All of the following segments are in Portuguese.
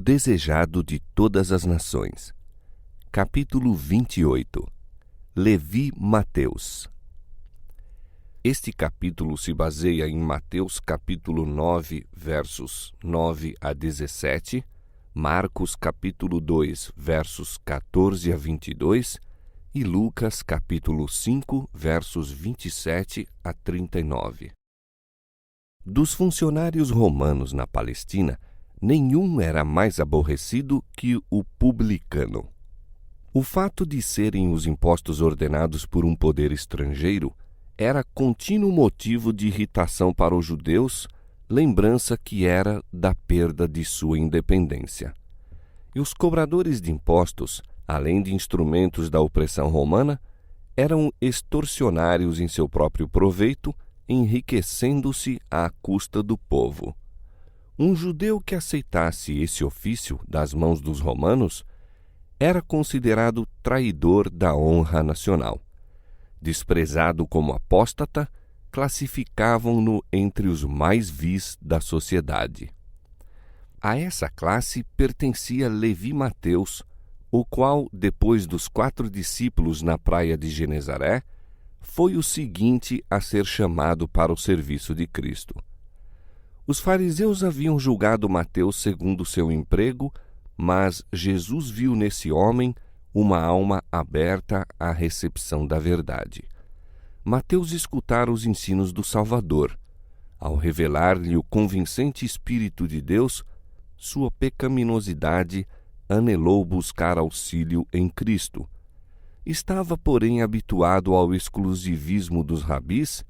desejado de todas as nações. Capítulo 28. Levi Mateus. Este capítulo se baseia em Mateus capítulo 9, versos 9 a 17, Marcos capítulo 2, versos 14 a 22 e Lucas capítulo 5, versos 27 a 39. Dos funcionários romanos na Palestina, nenhum era mais aborrecido que o publicano. O fato de serem os impostos ordenados por um poder estrangeiro era contínuo motivo de irritação para os judeus, lembrança que era da perda de sua independência. E os cobradores de impostos, além de instrumentos da opressão romana, eram extorsionários em seu próprio proveito, enriquecendo-se à custa do povo. Um judeu que aceitasse esse ofício das mãos dos romanos era considerado traidor da honra nacional. Desprezado como apóstata, classificavam-no entre os mais vis da sociedade. A essa classe pertencia Levi Mateus, o qual, depois dos 4 discípulos na praia de Genezaré, foi o seguinte a ser chamado para o serviço de Cristo. Os fariseus haviam julgado Mateus segundo seu emprego, mas Jesus viu nesse homem uma alma aberta à recepção da verdade. Mateus escutara os ensinos do Salvador. Ao revelar-lhe o convincente Espírito de Deus, sua pecaminosidade anelou buscar auxílio em Cristo. Estava, porém, habituado ao exclusivismo dos rabis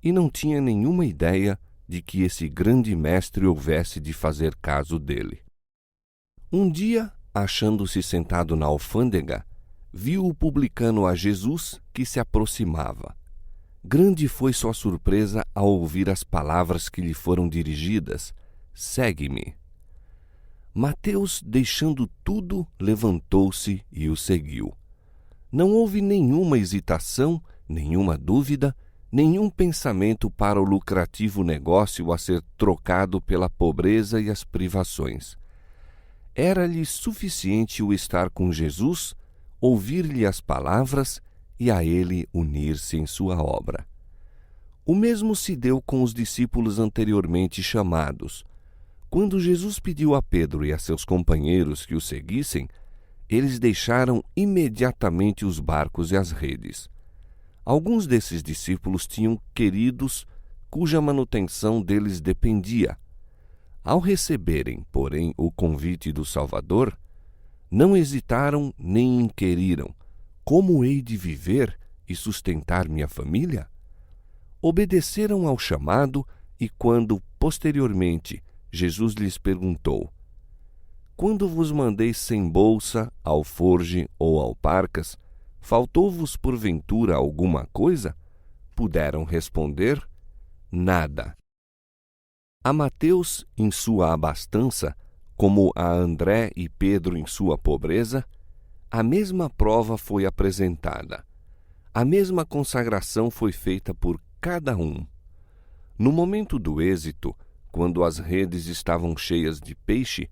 e não tinha nenhuma ideia de que esse grande mestre houvesse de fazer caso dele. Um dia, achando-se sentado na alfândega, viu o publicano a Jesus que se aproximava. Grande foi sua surpresa ao ouvir as palavras que lhe foram dirigidas: "Segue-me." Mateus, deixando tudo, levantou-se e o seguiu. Não houve nenhuma hesitação, nenhuma dúvida, nenhum pensamento para o lucrativo negócio a ser trocado pela pobreza e as privações. Era-lhe suficiente o estar com Jesus, ouvir-lhe as palavras e a ele unir-se em sua obra. O mesmo se deu com os discípulos anteriormente chamados. Quando Jesus pediu a Pedro e a seus companheiros que o seguissem, eles deixaram imediatamente os barcos e as redes. Alguns desses discípulos tinham queridos cuja manutenção deles dependia. Ao receberem, porém, o convite do Salvador, não hesitaram nem inquiriram: como hei de viver e sustentar minha família? Obedeceram ao chamado e quando, posteriormente, Jesus lhes perguntou: quando vos mandei sem bolsa, alforge ou alparcas, faltou-vos porventura alguma coisa? Puderam responder: nada. A Mateus, em sua abastança, como a André e Pedro em sua pobreza, a mesma prova foi apresentada. A mesma consagração foi feita por cada um. No momento do êxito, quando as redes estavam cheias de peixe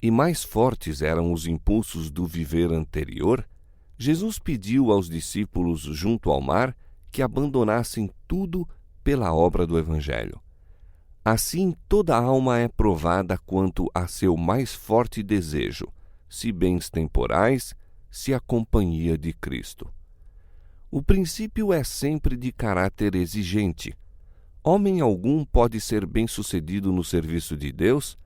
e mais fortes eram os impulsos do viver anterior, Jesus pediu aos discípulos junto ao mar que abandonassem tudo pela obra do Evangelho. Assim, toda alma é provada quanto a seu mais forte desejo, se bens temporais, se a companhia de Cristo. O princípio é sempre de caráter exigente. Homem algum pode ser bem-sucedido no serviço de Deus,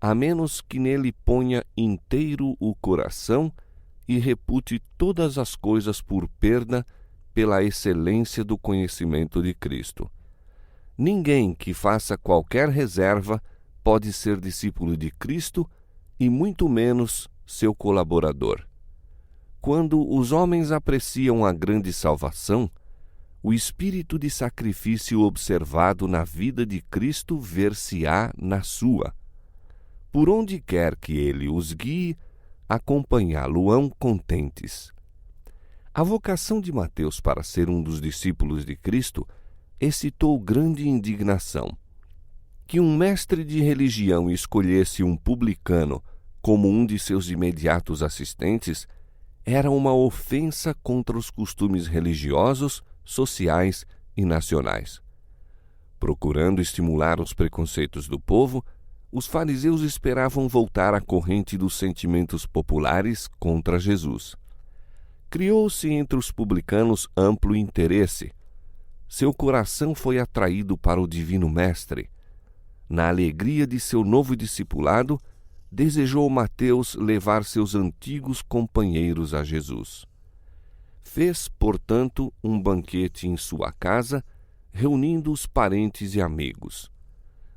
a menos que nele ponha inteiro o coração e repute todas as coisas por perda pela excelência do conhecimento de Cristo. Ninguém que faça qualquer reserva pode ser discípulo de Cristo e muito menos seu colaborador. Quando os homens apreciam a grande salvação, o espírito de sacrifício observado na vida de Cristo ver-se-á na sua. Por onde quer que ele os guie, acompanhá-lo-ão contentes. A vocação de Mateus para ser um dos discípulos de Cristo excitou grande indignação. Que um mestre de religião escolhesse um publicano como um de seus imediatos assistentes, era uma ofensa contra os costumes religiosos, sociais e nacionais. Procurando estimular os preconceitos do povo, os fariseus esperavam voltar à corrente dos sentimentos populares contra Jesus. Criou-se entre os publicanos amplo interesse. Seu coração foi atraído para o Divino Mestre. Na alegria de seu novo discipulado, desejou Mateus levar seus antigos companheiros a Jesus. Fez, portanto, um banquete em sua casa, reunindo os parentes e amigos.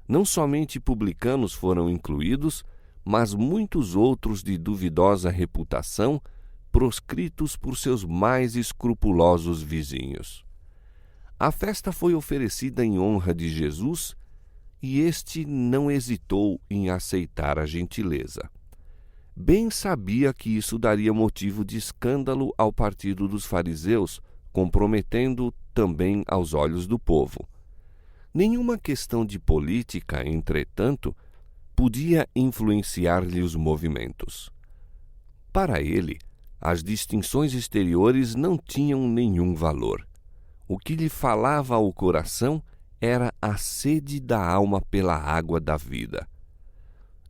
Não somente publicanos foram incluídos, mas muitos outros de duvidosa reputação, proscritos por seus mais escrupulosos vizinhos. A festa foi oferecida em honra de Jesus e este não hesitou em aceitar a gentileza. Bem sabia que isso daria motivo de escândalo ao partido dos fariseus, comprometendo também aos olhos do povo. Nenhuma questão de política, entretanto, podia influenciar-lhe os movimentos. Para ele, as distinções exteriores não tinham nenhum valor. O que lhe falava ao coração era a sede da alma pela água da vida.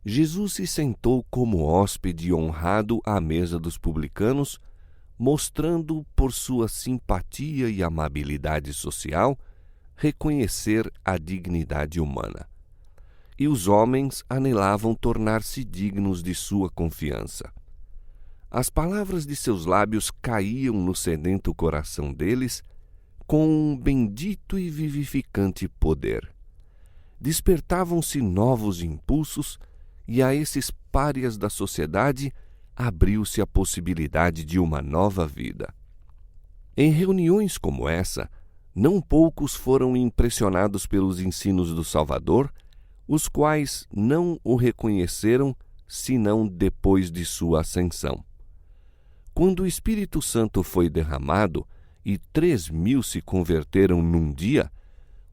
Jesus se sentou como hóspede honrado à mesa dos publicanos, mostrando por sua simpatia e amabilidade social reconhecer a dignidade humana. E os homens anelavam tornar-se dignos de sua confiança. As palavras de seus lábios caíam no sedento coração deles com um bendito e vivificante poder. Despertavam-se novos impulsos e a esses párias da sociedade abriu-se a possibilidade de uma nova vida. Em reuniões como essa, não poucos foram impressionados pelos ensinos do Salvador, os quais não o reconheceram senão depois de sua ascensão. Quando o Espírito Santo foi derramado e 3.000 se converteram num dia,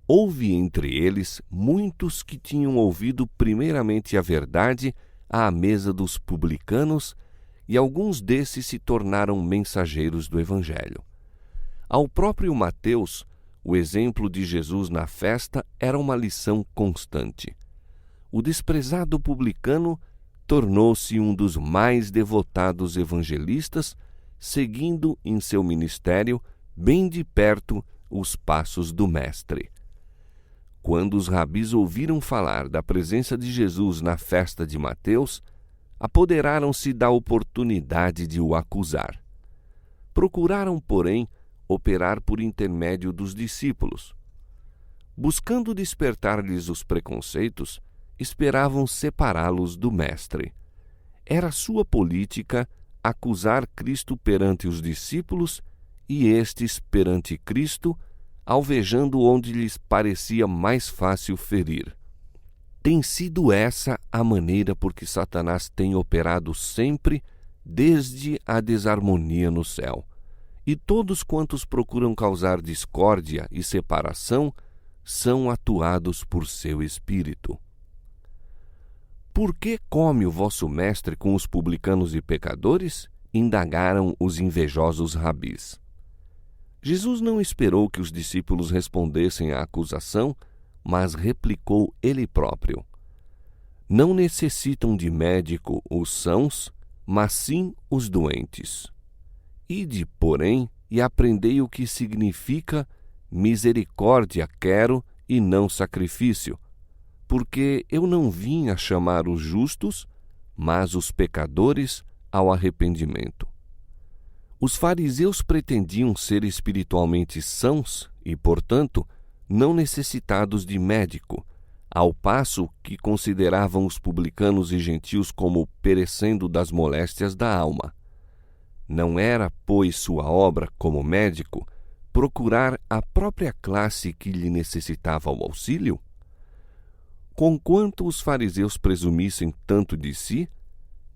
houve entre eles muitos que tinham ouvido primeiramente a verdade à mesa dos publicanos, e alguns desses se tornaram mensageiros do Evangelho. Ao próprio Mateus, o exemplo de Jesus na festa era uma lição constante. O desprezado publicano tornou-se um dos mais devotados evangelistas, seguindo em seu ministério bem de perto os passos do Mestre. Quando os rabis ouviram falar da presença de Jesus na festa de Mateus, apoderaram-se da oportunidade de o acusar. Procuraram, porém, operar por intermédio dos discípulos. Buscando despertar-lhes os preconceitos, esperavam separá-los do Mestre. Era sua política acusar Cristo perante os discípulos e estes perante Cristo, alvejando onde lhes parecia mais fácil ferir. Tem sido essa a maneira por que Satanás tem operado sempre desde a desarmonia no céu. E todos quantos procuram causar discórdia e separação são atuados por seu espírito. Por que come o vosso mestre com os publicanos e pecadores? Indagaram os invejosos rabis. Jesus não esperou que os discípulos respondessem à acusação, mas replicou ele próprio: Não necessitam de médico os sãos, mas sim os doentes. Ide, porém, e aprendei o que significa misericórdia quero e não sacrifício, porque eu não vim a chamar os justos, mas os pecadores ao arrependimento. Os fariseus pretendiam ser espiritualmente sãos e, portanto, não necessitados de médico, ao passo que consideravam os publicanos e gentios como perecendo das moléstias da alma. Não era, pois, sua obra, como médico, procurar a própria classe que lhe necessitava o auxílio? Conquanto os fariseus presumissem tanto de si,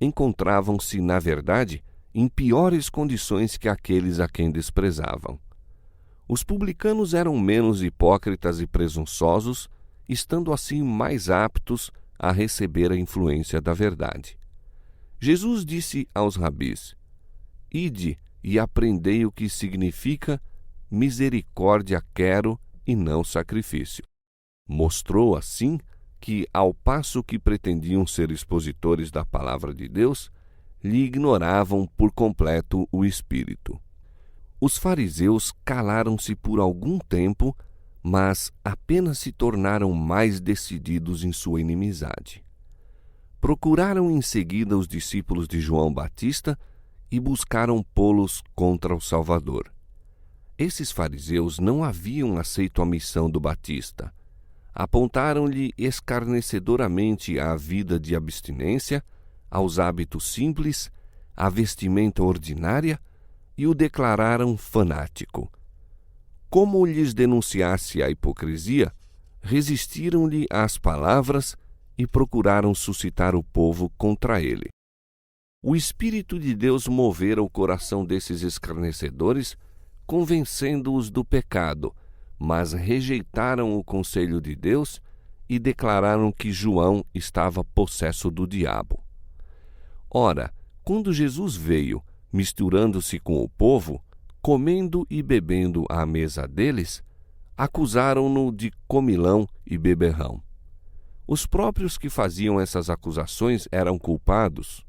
encontravam-se, na verdade, em piores condições que aqueles a quem desprezavam. Os publicanos eram menos hipócritas e presunçosos, estando assim mais aptos a receber a influência da verdade. Jesus disse aos rabis: Ide e aprendei o que significa misericórdia quero e não sacrifício. Mostrou assim que, ao passo que pretendiam ser expositores da palavra de Deus, lhe ignoravam por completo o Espírito. Os fariseus calaram-se por algum tempo, mas apenas se tornaram mais decididos em sua inimizade. Procuraram em seguida os discípulos de João Batista e buscaram pô-los contra o Salvador. Esses fariseus não haviam aceito a missão do Batista. Apontaram-lhe escarnecedoramente à vida de abstinência, aos hábitos simples, à vestimenta ordinária e o declararam fanático. Como lhes denunciasse a hipocrisia, resistiram-lhe às palavras e procuraram suscitar o povo contra ele. O Espírito de Deus movera o coração desses escarnecedores, convencendo-os do pecado, mas rejeitaram o conselho de Deus e declararam que João estava possesso do diabo. Ora, quando Jesus veio, misturando-se com o povo, comendo e bebendo à mesa deles, acusaram-no de comilão e beberrão. Os próprios que faziam essas acusações eram culpados.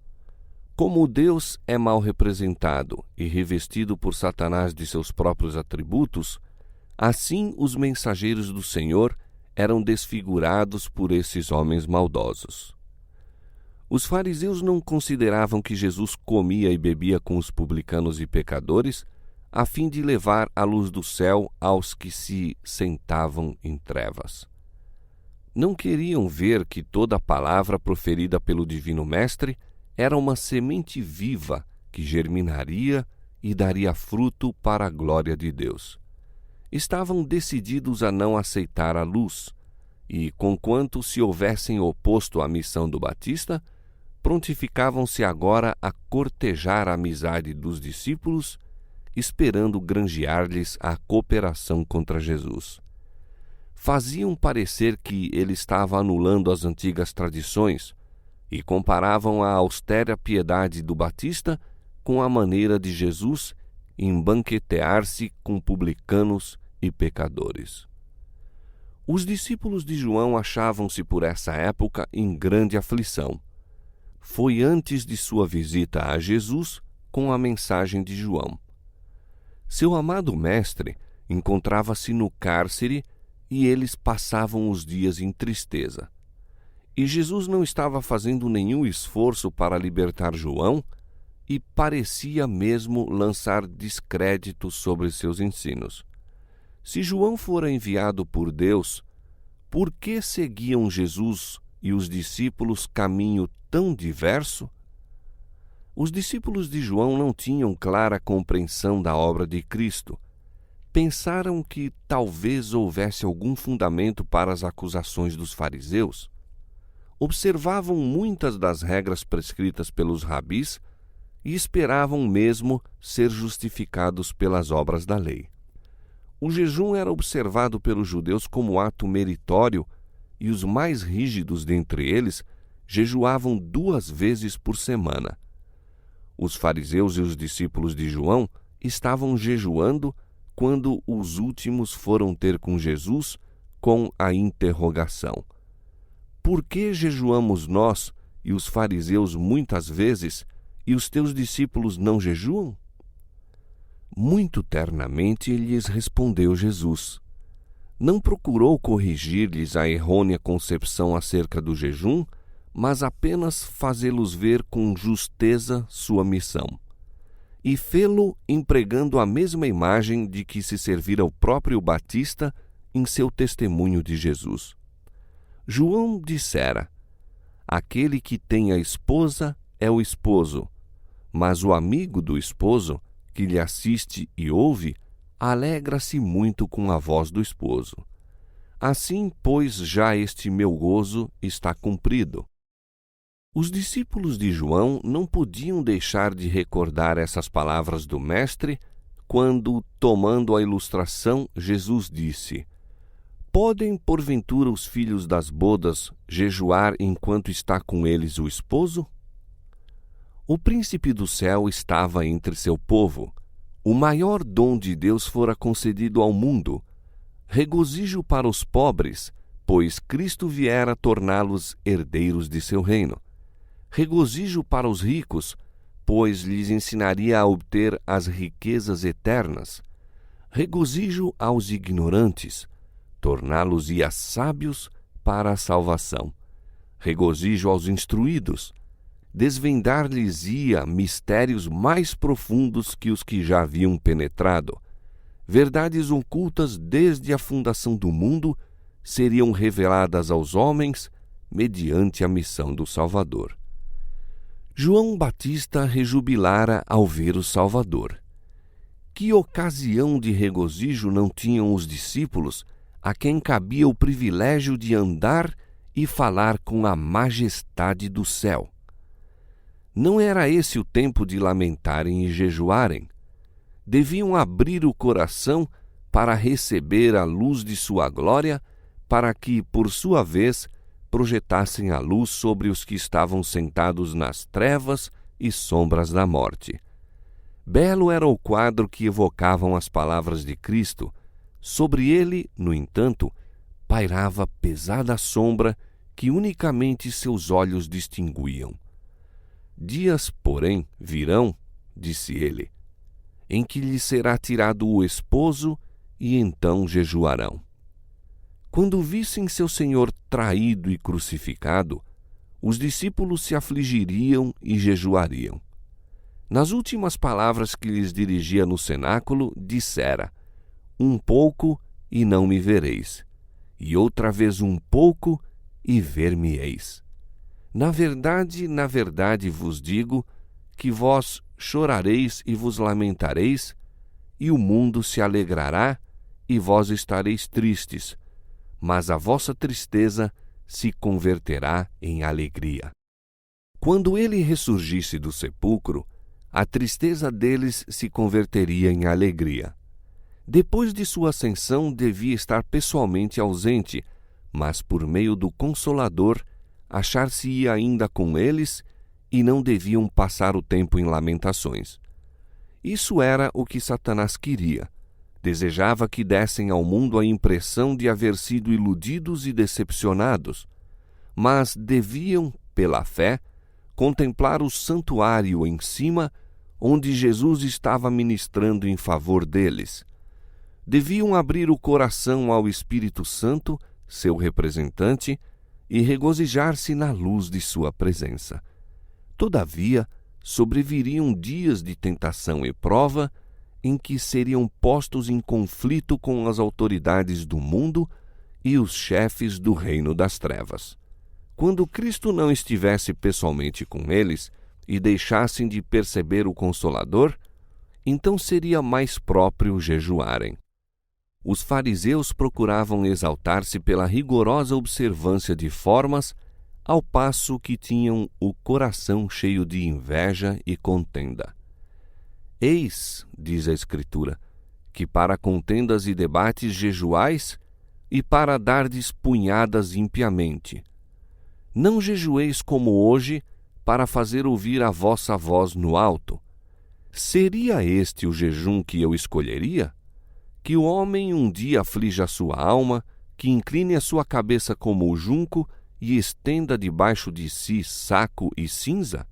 Como Deus é mal representado e revestido por Satanás de seus próprios atributos, assim os mensageiros do Senhor eram desfigurados por esses homens maldosos. Os fariseus não consideravam que Jesus comia e bebia com os publicanos e pecadores, a fim de levar a luz do céu aos que se sentavam em trevas. Não queriam ver que toda a palavra proferida pelo Divino Mestre era uma semente viva que germinaria e daria fruto para a glória de Deus. Estavam decididos a não aceitar a luz, e, conquanto se houvessem oposto à missão do Batista, prontificavam-se agora a cortejar a amizade dos discípulos, esperando granjear-lhes a cooperação contra Jesus. Faziam parecer que ele estava anulando as antigas tradições e comparavam a austera piedade do Batista com a maneira de Jesus em banquetear-se com publicanos e pecadores. Os discípulos de João achavam-se por essa época em grande aflição. Foi antes de sua visita a Jesus com a mensagem de João. Seu amado mestre encontrava-se no cárcere e eles passavam os dias em tristeza. E Jesus não estava fazendo nenhum esforço para libertar João e parecia mesmo lançar descrédito sobre seus ensinos. Se João fora enviado por Deus, por que seguiam Jesus e os discípulos caminho tão diverso? Os discípulos de João não tinham clara compreensão da obra de Cristo. Pensaram que talvez houvesse algum fundamento para as acusações dos fariseus. Observavam muitas das regras prescritas pelos rabis e esperavam mesmo ser justificados pelas obras da lei. O jejum era observado pelos judeus como ato meritório e os mais rígidos dentre eles jejuavam 2 vezes por semana. Os fariseus e os discípulos de João estavam jejuando quando os últimos foram ter com Jesus com a interrogação: por que jejuamos nós e os fariseus muitas vezes e os teus discípulos não jejuam? Muito ternamente lhes respondeu Jesus. Não procurou corrigir-lhes a errônea concepção acerca do jejum, mas apenas fazê-los ver com justeza sua missão. E fê-lo empregando a mesma imagem de que se servira o próprio Batista em seu testemunho de Jesus. João dissera: aquele que tem a esposa é o esposo, mas o amigo do esposo, que lhe assiste e ouve, alegra-se muito com a voz do esposo. Assim, pois, já este meu gozo está cumprido. Os discípulos de João não podiam deixar de recordar essas palavras do Mestre quando, tomando a ilustração, Jesus disse: podem, porventura, os filhos das bodas jejuar enquanto está com eles o esposo? O príncipe do céu estava entre seu povo. O maior dom de Deus fora concedido ao mundo. Regozijo para os pobres, pois Cristo viera torná-los herdeiros de seu reino. Regozijo para os ricos, pois lhes ensinaria a obter as riquezas eternas. Regozijo aos ignorantes, torná-los-ia sábios para a salvação. Regozijo aos instruídos, desvendar-lhes-ia mistérios mais profundos que os que já haviam penetrado. Verdades ocultas desde a fundação do mundo seriam reveladas aos homens mediante a missão do Salvador. João Batista rejubilara ao ver o Salvador. Que ocasião de regozijo não tinham os discípulos, a quem cabia o privilégio de andar e falar com a majestade do céu. Não era esse o tempo de lamentarem e jejuarem. Deviam abrir o coração para receber a luz de sua glória, para que, por sua vez, projetassem a luz sobre os que estavam sentados nas trevas e sombras da morte. Belo era o quadro que evocavam as palavras de Cristo. Sobre ele, no entanto, pairava pesada sombra que unicamente seus olhos distinguiam. Dias, porém, virão, disse ele, em que lhe será tirado o esposo, e então jejuarão. Quando vissem seu Senhor traído e crucificado, os discípulos se afligiriam e jejuariam. Nas últimas palavras que lhes dirigia no cenáculo, dissera: um pouco e não me vereis, e outra vez um pouco e ver-me-eis. Na verdade vos digo que vós chorareis e vos lamentareis, e o mundo se alegrará, e vós estareis tristes, mas a vossa tristeza se converterá em alegria. Quando ele ressurgisse do sepulcro, a tristeza deles se converteria em alegria. Depois de sua ascensão, devia estar pessoalmente ausente, mas por meio do Consolador, achar-se-ia ainda com eles e não deviam passar o tempo em lamentações. Isso era o que Satanás queria. Desejava que dessem ao mundo a impressão de haver sido iludidos e decepcionados, mas deviam, pela fé, contemplar o santuário em cima, onde Jesus estava ministrando em favor deles. Deviam abrir o coração ao Espírito Santo, seu representante, e regozijar-se na luz de sua presença. Todavia, sobreviriam dias de tentação e prova, em que seriam postos em conflito com as autoridades do mundo e os chefes do reino das trevas. Quando Cristo não estivesse pessoalmente com eles e deixassem de perceber o Consolador, então seria mais próprio jejuarem. Os fariseus procuravam exaltar-se pela rigorosa observância de formas, ao passo que tinham o coração cheio de inveja e contenda. Eis, diz a Escritura, que para contendas e debates jejuais, e para dardes punhadas impiamente. Não jejueis como hoje, para fazer ouvir a vossa voz no alto. Seria este o jejum que eu escolheria? Que o homem um dia aflija a sua alma, que incline a sua cabeça como o junco e estenda debaixo de si saco e cinza?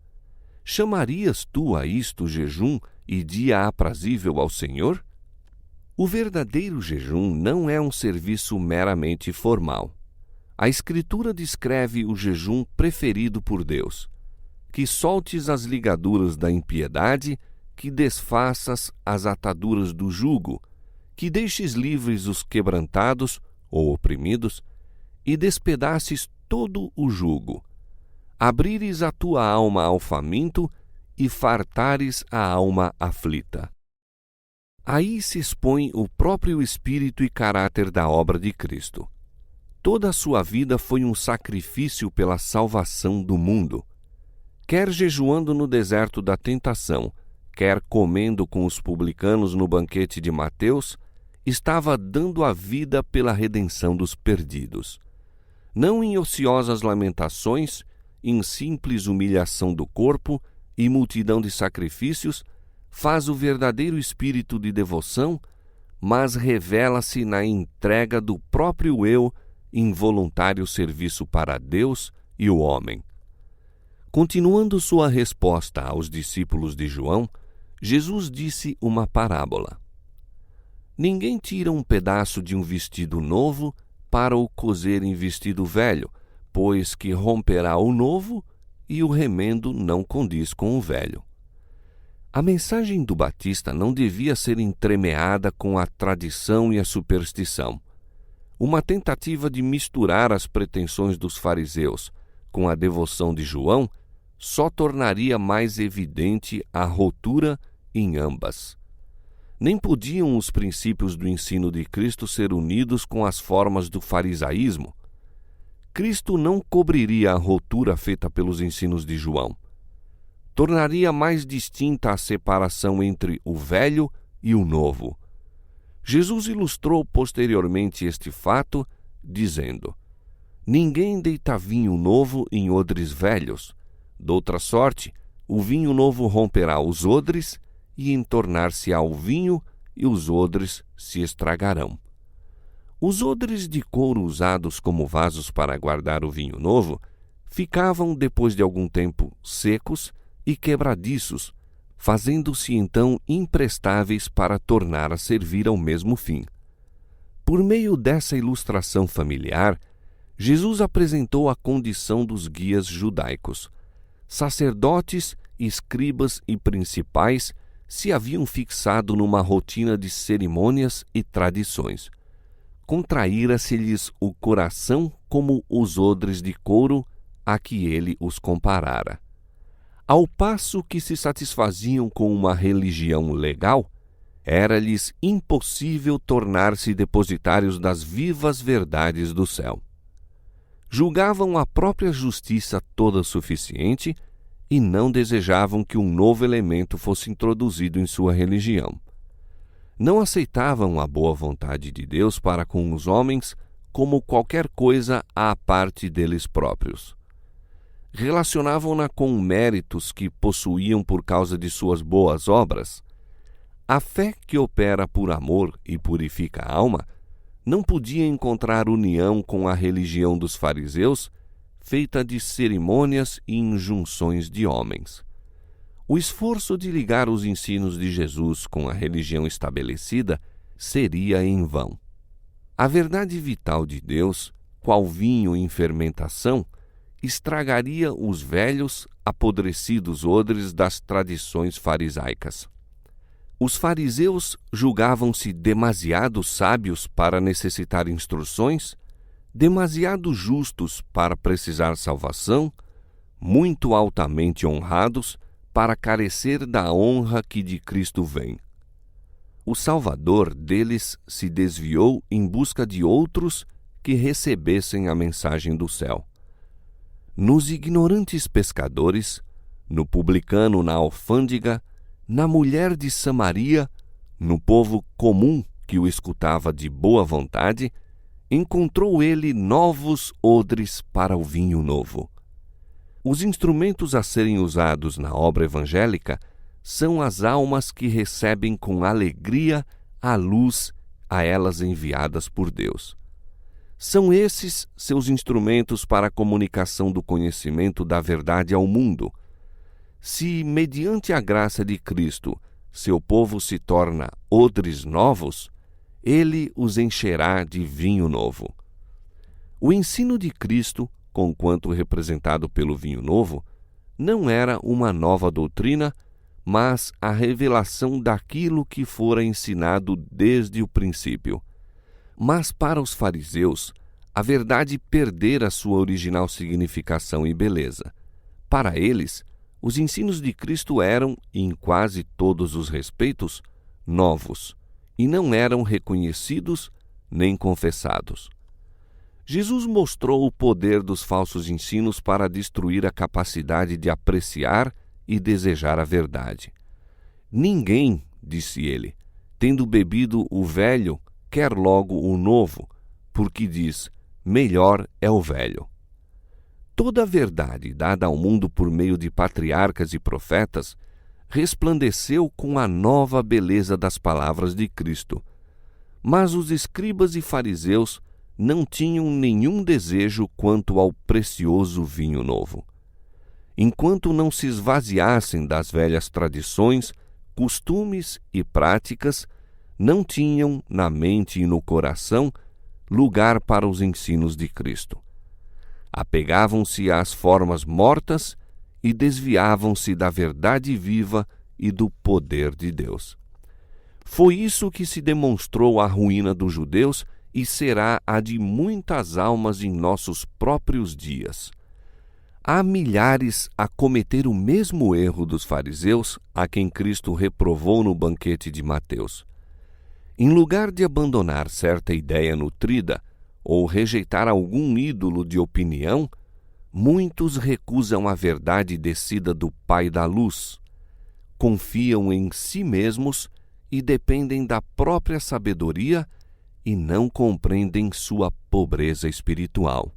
Chamarias tu a isto jejum e dia aprazível ao Senhor? O verdadeiro jejum não é um serviço meramente formal. A Escritura descreve o jejum preferido por Deus: que soltes as ligaduras da impiedade, que desfaças as ataduras do jugo, que deixes livres os quebrantados ou oprimidos, e despedaces todo o jugo. Abrires a tua alma ao faminto, e fartares a alma aflita. Aí se expõe o próprio espírito e caráter da obra de Cristo. Toda a sua vida foi um sacrifício pela salvação do mundo. Quer jejuando no deserto da tentação, quer comendo com os publicanos no banquete de Mateus, estava dando a vida pela redenção dos perdidos. Não em ociosas lamentações, em simples humilhação do corpo e multidão de sacrifícios, faz o verdadeiro espírito de devoção, mas revela-se na entrega do próprio eu em voluntário serviço para Deus e o homem. Continuando sua resposta aos discípulos de João, Jesus disse uma parábola. Ninguém tira um pedaço de um vestido novo para o coser em vestido velho, pois que romperá o novo e o remendo não condiz com o velho. A mensagem do Batista não devia ser entremeada com a tradição e a superstição. Uma tentativa de misturar as pretensões dos fariseus com a devoção de João só tornaria mais evidente a ruptura em ambas. Nem podiam os princípios do ensino de Cristo ser unidos com as formas do farisaísmo. Cristo não cobriria a ruptura feita pelos ensinos de João. Tornaria mais distinta a separação entre o velho e o novo. Jesus ilustrou posteriormente este fato, dizendo: Ninguém deita vinho novo em odres velhos. Doutra sorte, o vinho novo romperá os odres, e entornar-se-á o vinho, e os odres se estragarão. Os odres de couro usados como vasos para guardar o vinho novo ficavam, depois de algum tempo, secos e quebradiços, fazendo-se então imprestáveis para tornar a servir ao mesmo fim. Por meio dessa ilustração familiar, Jesus apresentou a condição dos guias judaicos. Sacerdotes, escribas e principais se haviam fixado numa rotina de cerimônias e tradições. Contraíra-se-lhes o coração como os odres de couro a que ele os comparara. Ao passo que se satisfaziam com uma religião legal, era-lhes impossível tornar-se depositários das vivas verdades do céu. Julgavam a própria justiça toda suficiente e não desejavam que um novo elemento fosse introduzido em sua religião. Não aceitavam a boa vontade de Deus para com os homens como qualquer coisa à parte deles próprios. Relacionavam-na com méritos que possuíam por causa de suas boas obras. A fé que opera por amor e purifica a alma não podia encontrar união com a religião dos fariseus, feita de cerimônias e injunções de homens. O esforço de ligar os ensinos de Jesus com a religião estabelecida seria em vão. A verdade vital de Deus, qual vinho em fermentação, estragaria os velhos, apodrecidos odres das tradições farisaicas. Os fariseus julgavam-se demasiado sábios para necessitar instruções, demasiado justos para precisar salvação, muito altamente honrados para carecer da honra que de Cristo vem. O Salvador deles se desviou em busca de outros que recebessem a mensagem do céu. Nos ignorantes pescadores, no publicano na alfândega, na mulher de Samaria, no povo comum que o escutava de boa vontade, encontrou ele novos odres para o vinho novo. Os instrumentos a serem usados na obra evangélica são as almas que recebem com alegria a luz a elas enviadas por Deus. São esses seus instrumentos para a comunicação do conhecimento da verdade ao mundo. Se, mediante a graça de Cristo, seu povo se torna odres novos, ele os encherá de vinho novo. O ensino de Cristo, conquanto representado pelo vinho novo, não era uma nova doutrina, mas a revelação daquilo que fora ensinado desde o princípio. Mas para os fariseus, a verdade perdera sua original significação e beleza. Para eles, os ensinos de Cristo eram, em quase todos os respeitos, novos, e não eram reconhecidos nem confessados. Jesus mostrou o poder dos falsos ensinos para destruir a capacidade de apreciar e desejar a verdade. Ninguém, disse ele, tendo bebido o velho, quer logo o novo, porque diz, melhor é o velho. toda a verdade dada ao mundo por meio de patriarcas e profetas resplandeceu com a nova beleza das palavras de Cristo. Mas os escribas e fariseus não tinham nenhum desejo quanto ao precioso vinho novo. Enquanto não se esvaziassem das velhas tradições, costumes e práticas, não tinham na mente e no coração lugar para os ensinos de Cristo. Apegavam-se às formas mortas e desviavam-se da verdade viva e do poder de Deus. Foi isso que se demonstrou a ruína dos judeus e será a de muitas almas em nossos próprios dias. Há milhares a cometer o mesmo erro dos fariseus, a quem Cristo reprovou no banquete de Mateus. Em lugar de abandonar certa ideia nutrida ou rejeitar algum ídolo de opinião, muitos recusam a verdade descida do Pai da Luz, confiam em si mesmos e dependem da própria sabedoria e não compreendem sua pobreza espiritual.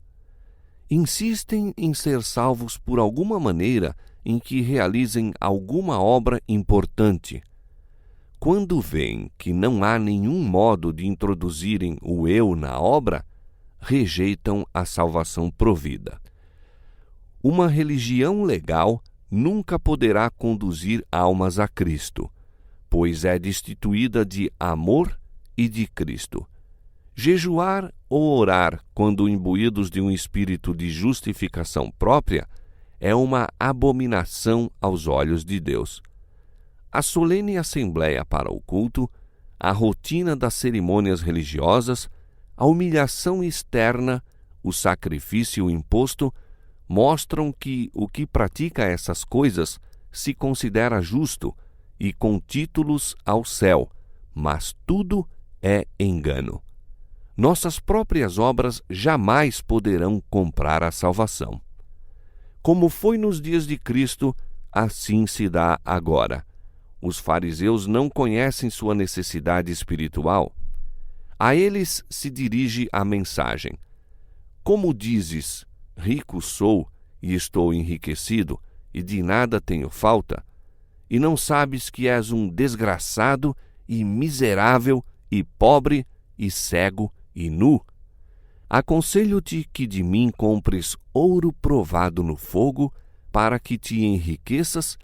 Insistem em ser salvos por alguma maneira em que realizem alguma obra importante. Quando veem que não há nenhum modo de introduzirem o eu na obra, rejeitam a salvação provida. Uma religião legal nunca poderá conduzir almas a Cristo, pois é destituída de amor e de Cristo. Jejuar ou orar quando imbuídos de um espírito de justificação própria é uma abominação aos olhos de Deus. A solene assembleia para o culto, a rotina das cerimônias religiosas, a humilhação externa, o sacrifício imposto, mostram que o que pratica essas coisas se considera justo e com títulos ao céu, mas tudo é engano. Nossas próprias obras jamais poderão comprar a salvação. Como foi nos dias de Cristo, assim se dá agora. Os fariseus não conhecem sua necessidade espiritual. A eles se dirige a mensagem: como dizes, rico sou e estou enriquecido, e de nada tenho falta, e não sabes que és um desgraçado e miserável e pobre e cego e nu? Aconselho-te que de mim compres ouro provado no fogo, para que te enriqueças,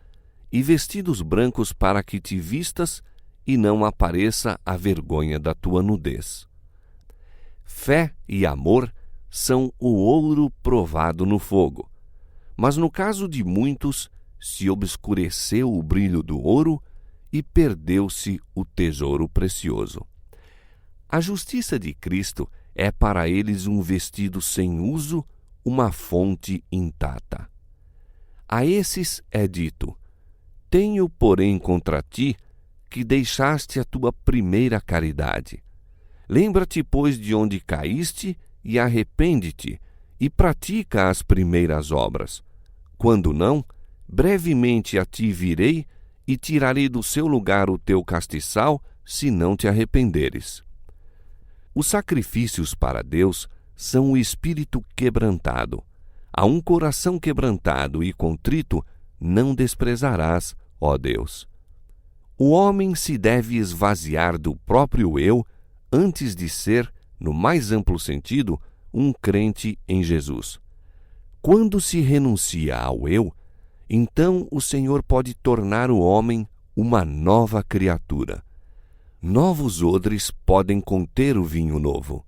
e vestidos brancos para que te vistas, e não apareça a vergonha da tua nudez. Fé e amor são o ouro provado no fogo. Mas no caso de muitos, se obscureceu o brilho do ouro e perdeu-se o tesouro precioso. A justiça de Cristo é para eles um vestido sem uso, uma fonte intacta. A esses é dito: tenho, porém, contra ti que deixaste a tua primeira caridade. Lembra-te, pois, de onde caíste e arrepende-te, e pratica as primeiras obras. Quando não, brevemente a ti virei e tirarei do seu lugar o teu castiçal, se não te arrependeres. Os sacrifícios para Deus são o espírito quebrantado. A um coração quebrantado e contrito não desprezarás, ó Deus. O homem se deve esvaziar do próprio eu antes de ser, no mais amplo sentido, um crente em Jesus. Quando se renuncia ao eu, então o Senhor pode tornar o homem uma nova criatura. Novos odres podem conter o vinho novo.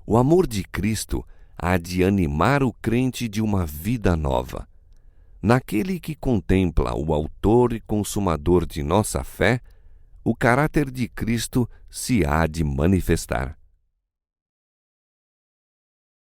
O amor de Cristo há de animar o crente de uma vida nova. Naquele que contempla o autor e consumador de nossa fé, o caráter de Cristo se há de manifestar.